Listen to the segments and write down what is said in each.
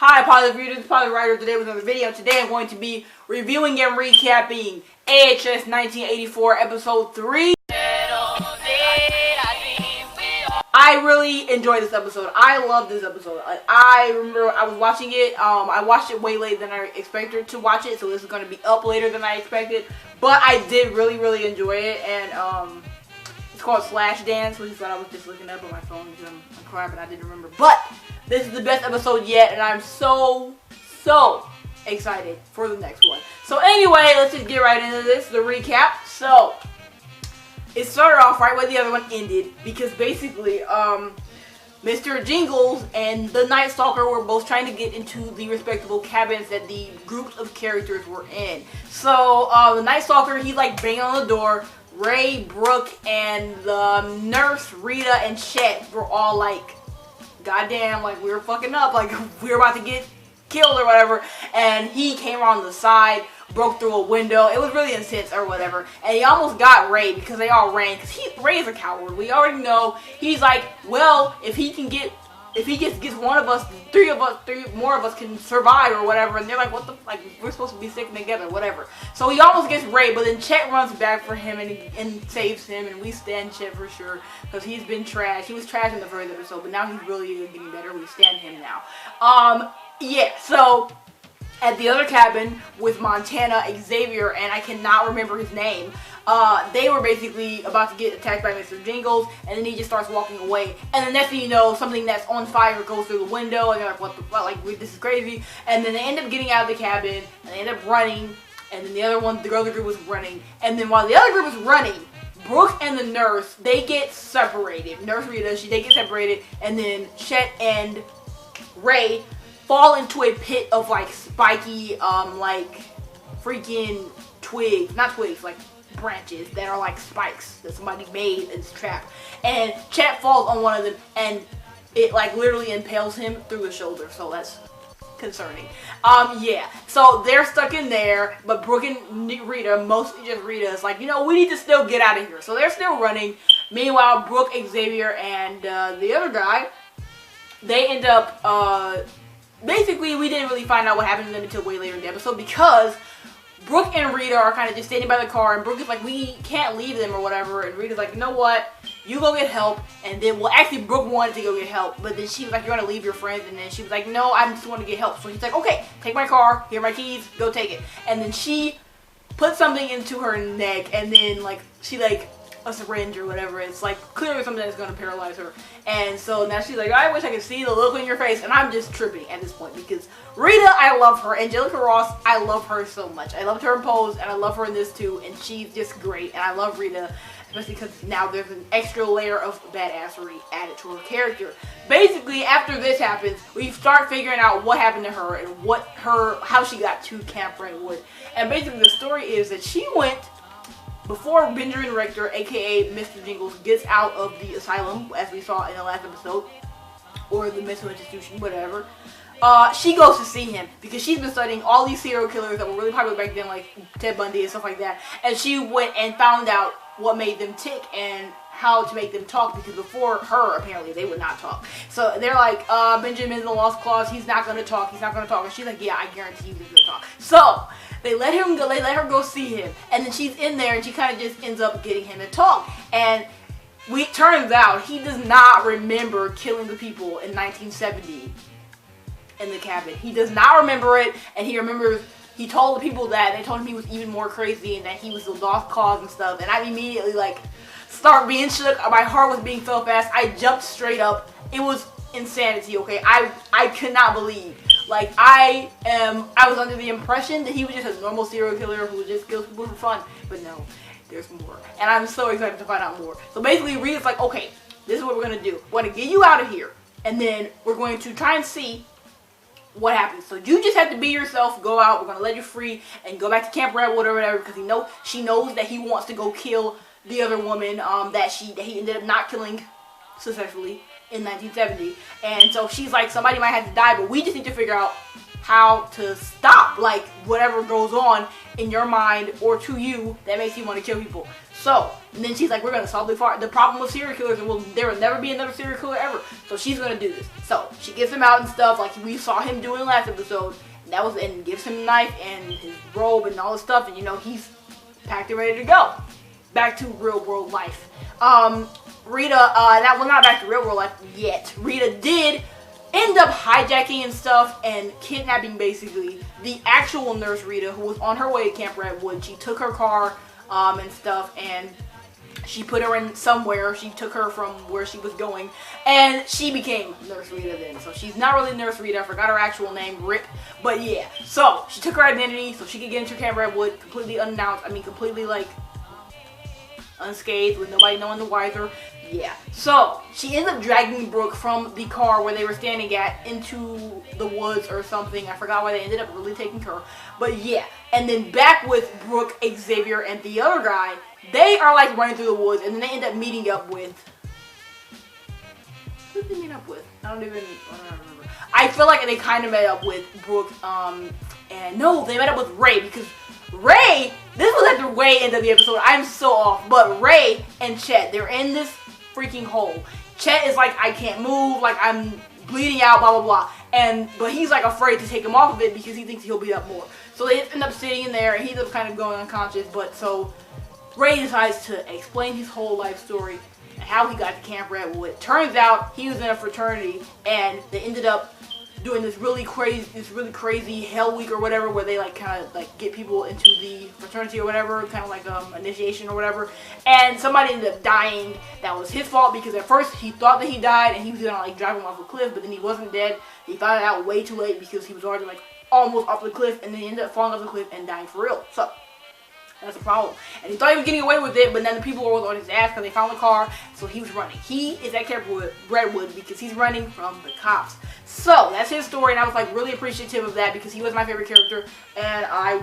Hi, Positive Readers, Positive Writer. Today with another video. Today I'm going to be reviewing and recapping AHS 1984 Episode 3. I really enjoyed this episode. I love this episode. I remember I was watching it. I watched it way later than I expected to watch it, so this is going to be up later than I expected. But I did really enjoy it, and it's called Slashdance, which is what I was just looking up on my phone because I'm crying, but I didn't remember. But this is the best episode yet, and I'm so excited for the next one. So anyway, let's just get right into this, the recap. So it started off right where the other one ended, because basically, Mr. Jingles and the Night Stalker were both trying to get into the respectable cabins that the groups of characters were in. So, the Night Stalker, he's like banging on the door. Ray, Brooke, and the nurse, Rita, and Chet were all like, goddamn, like, we were fucking up, like, we were about to get killed or whatever. And he came around the side, broke through a window. It was really intense or whatever. And he almost got Ray because they all ran. Because Ray is a coward. We already know. He's like, well, if he gets one of us, three more of us can survive or whatever. And they're like, what the, like, we're supposed to be sticking together, whatever. So he almost gets Ray, but then Chet runs back for him and saves him. And we stand Chet for sure because he's been trash. He was trash in the first episode, but now he's really getting better. We stand him now. Yeah, so at the other cabin with Montana, Xavier, and I cannot remember his name, they were basically about to get attacked by Mr. Jingles, and then he just starts walking away. And the next thing you know, something that's on fire goes through the window, and they're like, what the fuck, like, this is crazy. And then they end up getting out of the cabin, and they end up running, and then the other group was running. And then while the other group was running, Brooke and the nurse, they get separated. Nurse Rita, they get separated, and then Chet and Ray fall into a pit of like spiky, like freaking twigs, not twigs, like branches that are like spikes that somebody made as a trap. And Chet falls on one of them and it like literally impales him through the shoulder, so that's concerning. Yeah, so they're stuck in there, but Brooke and Rita, mostly just Rita, is like, you know, we need to still get out of here. So they're still running. Meanwhile, Brooke, Xavier, and the other guy, they end up, basically, we didn't really find out what happened to them until way later in the episode, because Brooke and Rita are kind of just standing by the car, and Brooke is like, we can't leave them or whatever, and Rita's like, you know what, you go get help. And then, well, actually Brooke wanted to go get help, but then she was like, you're gonna leave your friends, and then she was like, no, I just want to get help. So he's like, okay, take my car, here are my keys, go take it. And then she put something into her neck, and then like she like a syringe or whatever. It's like clearly something that's going to paralyze her. And so now she's like, I wish I could see the look on your face. And I'm just tripping at this point because Rita, I love her. Angelica Ross, I love her so much. I loved her in Pose, and I love her in this too. And she's just great. And I love Rita, especially because now there's an extra layer of badassery added to her character. Basically, after this happens, we start figuring out what happened to her and how she got to Camp Redwood. And basically the story is that she went before Benjamin Richter, aka Mr. Jingles, gets out of the asylum, as we saw in the last episode, or the mental institution, whatever. She goes to see him because she's been studying all these serial killers that were really popular back then, like Ted Bundy and stuff like that. And she went and found out what made them tick and how to make them talk, because before her, apparently, they would not talk. So they're like, Benjamin's a lost cause, he's not going to talk, And she's like, yeah, I guarantee he's going to talk. So they let her go see him, and then she's in there, and she kind of just ends up getting him to talk. And turns out he does not remember killing the people in 1970 in the cabin. He does not remember it, and he remembers. He told the people that, they told him he was even more crazy and that he was the lost cause and stuff. And I immediately like start being shook. My heart was beating so fast. I jumped straight up. It was insanity. Okay, I could not believe. Like, I was under the impression that he was just a normal serial killer who just kills people for fun. But no, there's more. And I'm so excited to find out more. So basically, Rita's like, okay, this is what we're going to do. We're going to get you out of here. And then we're going to try and see what happens. So you just have to be yourself, go out, we're going to let you free, and go back to Camp Redwood or whatever, because she knows that he wants to go kill the other woman that he ended up not killing successfully in 1970. And so she's like, somebody might have to die, but we just need to figure out how to stop, like, whatever goes on in your mind or to you that makes you want to kill people. So, and then she's like, we're going to solve the problem with serial killers, and there will never be another serial killer ever. So she's going to do this. So she gets him out and stuff like we saw him doing last episode. And that was, and gives him a knife and his robe and all this stuff, and you know, he's packed and ready to go. Back to real world life. Rita, not back to real world life yet. Rita did end up hijacking and stuff and kidnapping basically the actual nurse Rita, who was on her way to Camp Redwood. She took her car and stuff, and she put her in somewhere. She took her from where she was going, and she became Nurse Rita then. So she's not really Nurse Rita. I forgot her actual name, RIP. But yeah, so she took her identity so she could get into Camp Redwood completely unannounced. I mean, completely like unscathed with nobody knowing the wiser. Yeah. So she ends up dragging Brooke from the car where they were standing at into the woods or something. I forgot why they ended up really taking her. But yeah. And then back with Brooke, Xavier, and the other guy. They are like running through the woods, and then they end up meeting up with. Who did they meet up with? I don't remember. I feel like they kind of met up with Brooke. And no, they met up with Ray, because Ray. This was at the way end of the episode. I'm so off. But Ray and Chet, they're in this freaking hole. Chet is like, I can't move. Like, I'm bleeding out. Blah blah blah. But he's like afraid to take him off of it because he thinks he'll bleed up more. So they end up sitting in there, and he ends up kind of going unconscious. But so Ray decides to explain his whole life story and how he got to Camp Redwood. Turns out he was in a fraternity, and they ended up doing this really crazy Hell Week or whatever, where they like kind of like get people into the fraternity or whatever, kind of like initiation or whatever. And somebody ended up dying. That was his fault, because at first he thought that he died and he was gonna like drive him off a cliff, but then he wasn't dead. He found it out way too late because he was already like almost off the cliff, and then he ended up falling off the cliff and dying for real. So that's the problem. And he thought he was getting away with it, but then the people were on his ass because they found the car, so he was running. He is at Camp Redwood because he's running from the cops. So that's his story, and I was like really appreciative of that because he was my favorite character, and I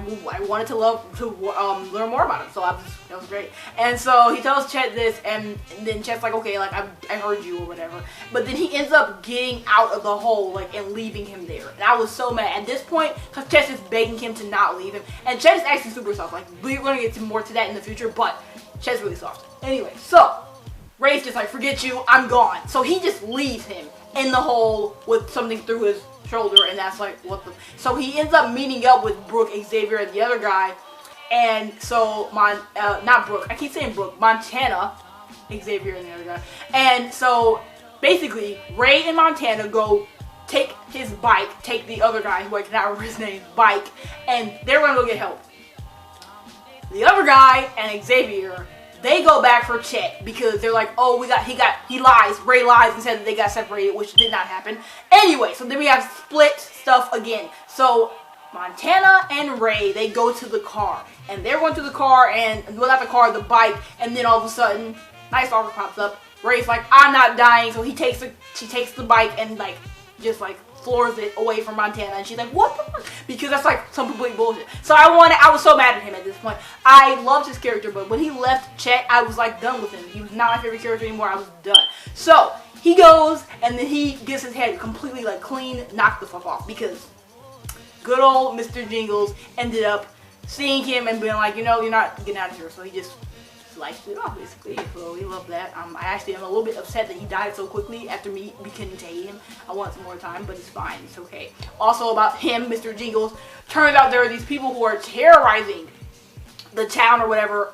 wanted to learn more about him. So that was great. And so he tells Chet this, and then Chet's like, okay, like I heard you or whatever. But then he ends up getting out of the hole, like, and leaving him there. And I was so mad at this point because Chet's just begging him to not leave him, and Chet is actually super soft. Like, we're gonna get more to that in the future, but Chet's really soft. Anyway, so Ray's just like, forget you, I'm gone. So he just leaves him in the hole with something through his shoulder, and that's like, what the... So he ends up meeting up with Brooke, Xavier, and the other guy, and so, not Brooke, I keep saying Brooke, Montana, Xavier, and the other guy, and so, basically, Ray and Montana go take his bike, take the other guy, who I cannot remember his name, bike, and they're gonna go get help. The other guy and Xavier, they go back for Chet because they're like, oh, he lies. Ray lies and said that they got separated, which did not happen. Anyway, so then we have split stuff again. So Montana and Ray, they go to the car, and they're going to the car, and well, not the car, the bike, and then all of a sudden, Night Stalker pops up. Ray's like, I'm not dying, so she takes the bike and like just like floors it away from Montana, and she's like, what the fuck? Because that's like some complete bullshit. So I was so mad at him at this point. I loved his character, but when he left Chet, I was like done with him. He was not my favorite character anymore. I was done. So he goes, and then he gets his head completely like clean, knocked the fuck off, because good old Mr. Jingles ended up seeing him and being like, you know, you're not getting out of here. So he just sliced it off, basically. So we love that. I actually am a little bit upset that he died so quickly after me beginning to hate him. I want some more time, but it's fine. It's okay. Also about him, Mr. Jingles, turns out there are these people who are terrorizing the town or whatever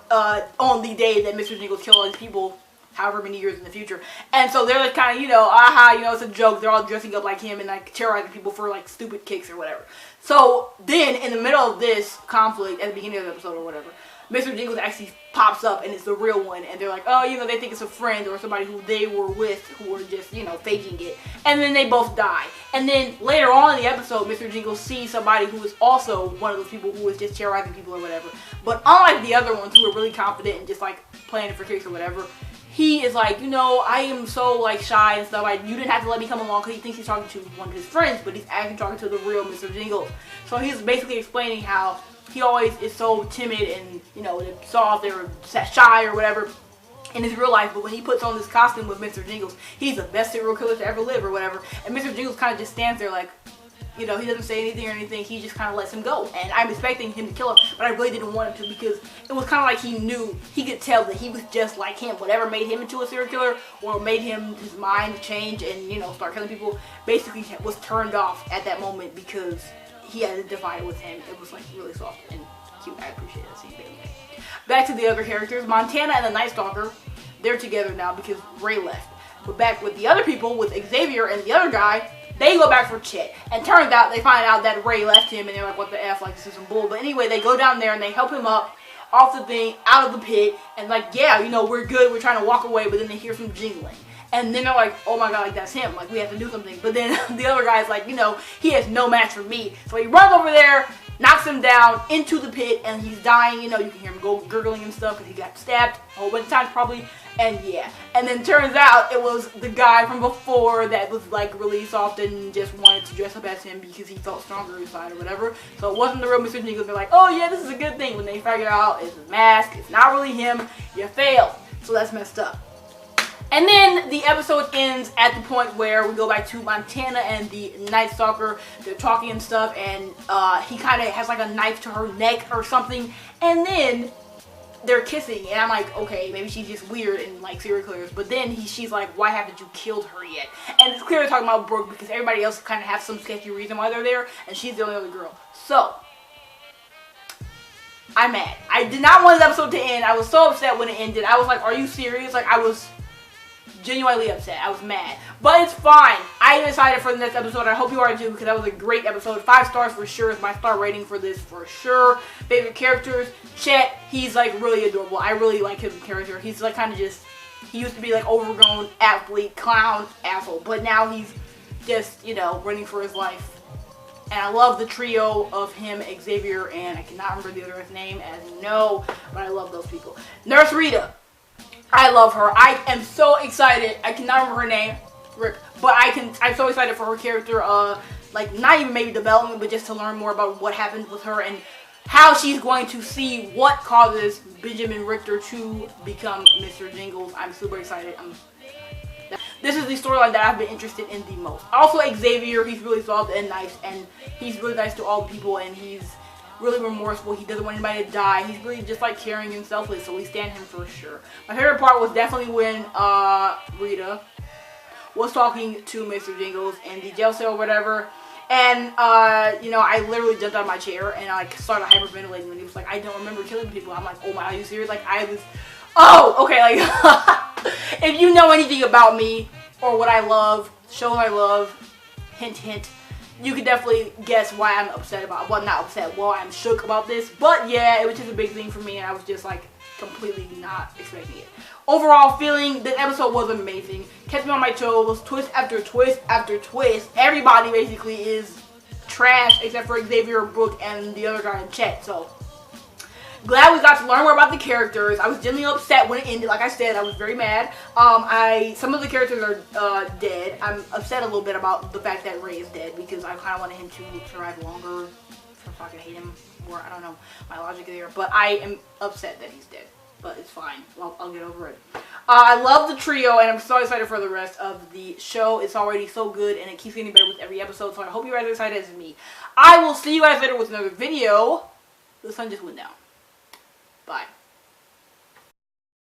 on the day that Mr. Jingles killed all these people, however many years in the future. And so they're like kind of, you know, aha, you know, it's a joke. They're all dressing up like him and like terrorizing people for like stupid kicks or whatever. So then in the middle of this conflict at the beginning of the episode or whatever, Mr. Jingles actually pops up, and it's the real one, and they're like, oh, you know, they think it's a friend or somebody who they were with who were just, you know, faking it. And then they both die. And then later on in the episode, Mr. Jingles sees somebody who is also one of those people who was just terrorizing people or whatever. But unlike the other ones who are really confident and just like planning for kicks or whatever, he is like, you know, I am so like shy and stuff. You didn't have to let me come along, because he thinks he's talking to one of his friends, but he's actually talking to the real Mr. Jingles. So he's basically explaining how he always is so timid and, you know, soft or shy or whatever in his real life, but when he puts on this costume with Mr. Jingles, he's the best serial killer to ever live or whatever. And Mr. Jingles kind of just stands there like, you know, he doesn't say anything or anything. He just kind of lets him go. And I'm expecting him to kill him, but I really didn't want him to because it was kind of like he knew, he could tell that he was just like him. Whatever made him into a serial killer or made him, his mind change and, you know, start killing people, basically was turned off at that moment because he identified it with him. It was like really soft and cute. I appreciate that scene. Back to the other characters, Montana and the Night Stalker, they're together now because Ray left. But back with the other people, with Xavier and the other guy, they go back for Chet. And turns out, they find out that Ray left him and they're like, what the F, like this is some bull. But anyway, they go down there and they help him up off the thing, out of the pit, and like, yeah, you know, we're good, we're trying to walk away, but then they hear some jingling. And then they're like, oh my god, like that's him, like we have to do something. But then the other guy's like, you know, he has no match for me. So he runs over there, knocks him down into the pit, and he's dying. You know, you can hear him go gurgling and stuff because he got stabbed a whole bunch of times probably. And yeah, and then turns out it was the guy from before that was like really soft and just wanted to dress up as him because he felt stronger inside or whatever. So it wasn't the real Mr. Jingles. They're like, oh yeah, this is a good thing. When they figure out it's a mask, it's not really him, you failed. So that's messed up. And then the episode ends at the point where we go back to Montana and the Night Stalker. They're talking and stuff, and he kind of has like a knife to her neck or something. And then they're kissing, and I'm like, okay, maybe she's just weird and like serial killers. But then she's like, why haven't you killed her yet? And it's clearly talking about Brooke because everybody else kind of has some sketchy reason why they're there, and she's the only other girl. So I'm mad. I did not want this episode to end. I was so upset when it ended. I was like, are you serious? Like, I was genuinely upset. I was mad. But it's fine. I am excited for the next episode. I hope you are too because that was a great episode. 5 stars for sure is my star rating for this for sure. Favorite characters. Chet, he's like really adorable. I really like his character. He's like kind of just, he used to be like overgrown athlete, clown, asshole. But now he's just, you know, running for his life. And I love the trio of him, Xavier, and I cannot remember the other's name as you know. But I love those people. Nurse Rita. I love her. I am so excited. I cannot remember her name, Rick, but I'm so excited for her character. Like not even maybe development, but just to learn more about what happened with her and how she's going to see what causes Benjamin Richter to become Mr. Jingles. I'm super excited. This is the storyline that I've been interested in the most. Also, Xavier, he's really soft and nice, and he's really nice to all the people, and he's really remorseful. He doesn't want anybody to die. He's really just like caring and selfless, so we stand him for sure. My favorite part was definitely when Rita was talking to Mr. Jingles in the jail cell or whatever, and you know, I literally jumped out of my chair and I like started hyperventilating when he was like, I don't remember killing people. I'm like, oh my, are you serious? Like I was, oh, okay, like if you know anything about me or what I love, shows I love, hint hint, you could definitely guess why I'm upset about, well, not upset, well, I'm shook about this. But yeah, it was just a big thing for me, and I was just like completely not expecting it. Overall feeling, the episode was amazing. Kept me on my toes, twist after twist after twist. Everybody basically is trash except for Xavier, Brooke, and the other guy in Chet. So glad we got to learn more about the characters. I was genuinely upset when it ended. Like I said, I was very mad. Some of the characters are dead. I'm upset a little bit about the fact that Ray is dead because I kind of wanted him to survive longer. So I can hate him more. I don't know my logic there, but I am upset that he's dead. But it's fine. I'll get over it. I love the trio, and I'm so excited for the rest of the show. It's already so good, and it keeps getting better with every episode. So I hope you guys are excited as me. I will see you guys later with another video. The sun just went down. Bye.